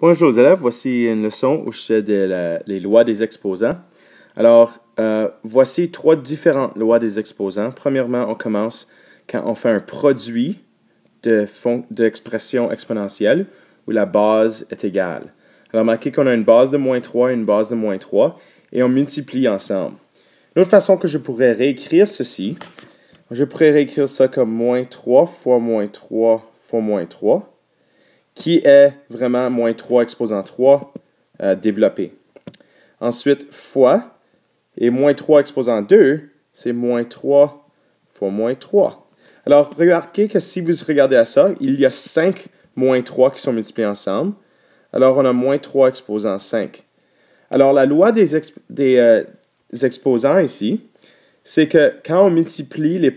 Bonjour aux élèves, voici une leçon où je fais les lois des exposants. Alors, voici trois différentes lois des exposants. Premièrement, on commence quand on fait un produit d'expression exponentielle où la base est égale. Alors, marquez qu'on a une base de moins 3 et une base de moins 3 et on multiplie ensemble. Une autre façon que je pourrais réécrire ceci, je pourrais réécrire ça comme moins 3 fois moins 3 fois moins 3. Qui est vraiment moins 3 exposant 3 développé. Ensuite, fois, et moins 3 exposant 2, c'est moins 3 fois moins 3. Alors, remarquez que si vous regardez à ça, il y a 5 moins 3 qui sont multipliés ensemble. Alors, on a moins 3 exposant 5. Alors, la loi des exposants ici, c'est que quand on multiplie les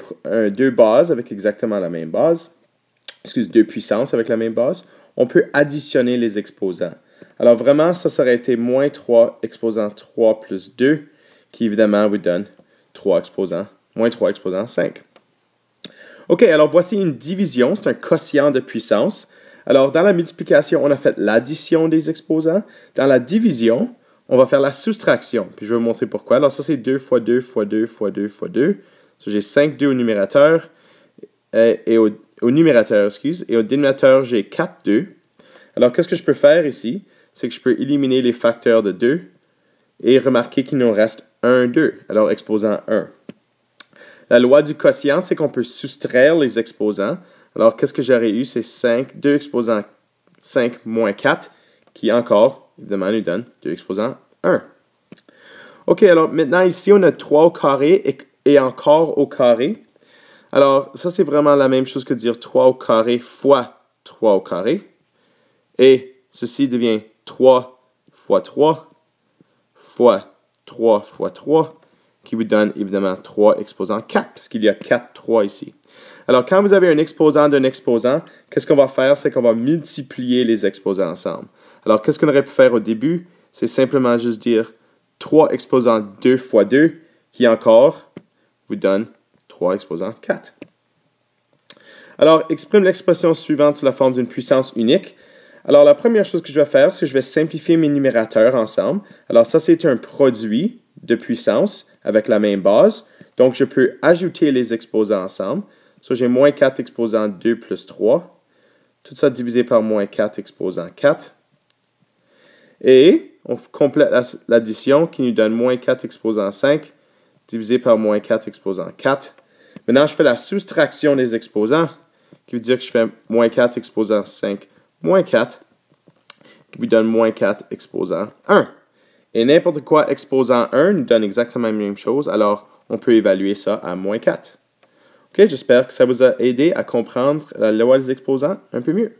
deux bases avec exactement la même base, deux puissances avec la même base, on peut additionner les exposants. Alors vraiment, ça aurait été moins 3 exposant 3 plus 2, qui évidemment vous donne 3 exposants, moins 3 exposant 5. OK, alors voici une division, c'est un quotient de puissance. Alors dans la multiplication, on a fait l'addition des exposants. Dans la division, on va faire la soustraction. Puis je vais vous montrer pourquoi. Alors ça, c'est 2 fois 2 fois 2 fois 2 fois 2. So, j'ai 5, 2 au numérateur et au numérateur, et au dénominateur, j'ai 4, 2. Alors, qu'est-ce que je peux faire ici? C'est que je peux éliminer les facteurs de 2 et remarquer qu'il nous reste 1, 2, alors exposant 1. La loi du quotient, c'est qu'on peut soustraire les exposants. Alors, qu'est-ce que j'aurais eu? C'est 5, 2 exposant 5 moins 4, qui encore, évidemment, nous donne 2 exposant 1. OK, alors maintenant, ici, on a 3 au carré et encore au carré. Alors, ça, c'est vraiment la même chose que dire 3 au carré fois 3 au carré. Et ceci devient 3 fois 3 fois 3 fois 3, qui vous donne évidemment 3 exposant 4, puisqu'il y a 4, 3 ici. Alors, quand vous avez un exposant d'un exposant, qu'est-ce qu'on va faire? C'est qu'on va multiplier les exposants ensemble. Alors, qu'est-ce qu'on aurait pu faire au début? C'est simplement juste dire 3 exposant 2 fois 2, qui encore vous donne 3 exposant 4. Alors, exprime l'expression suivante sous la forme d'une puissance unique. Alors, la première chose que je vais faire, c'est que je vais simplifier mes numérateurs ensemble. Alors, ça, c'est un produit de puissance avec la même base. Donc, je peux ajouter les exposants ensemble. So, j'ai moins 4 exposant 2 plus 3. Tout ça divisé par moins 4 exposant 4. Et on complète l'addition qui nous donne moins 4 exposant 5 divisé par moins 4 exposant 4. Maintenant, je fais la soustraction des exposants, qui veut dire que je fais moins 4 exposant 5 moins 4, qui vous donne moins 4 exposant 1. Et n'importe quoi exposant 1 nous donne exactement la même chose, alors on peut évaluer ça à moins 4. OK, j'espère que ça vous a aidé à comprendre la loi des exposants un peu mieux.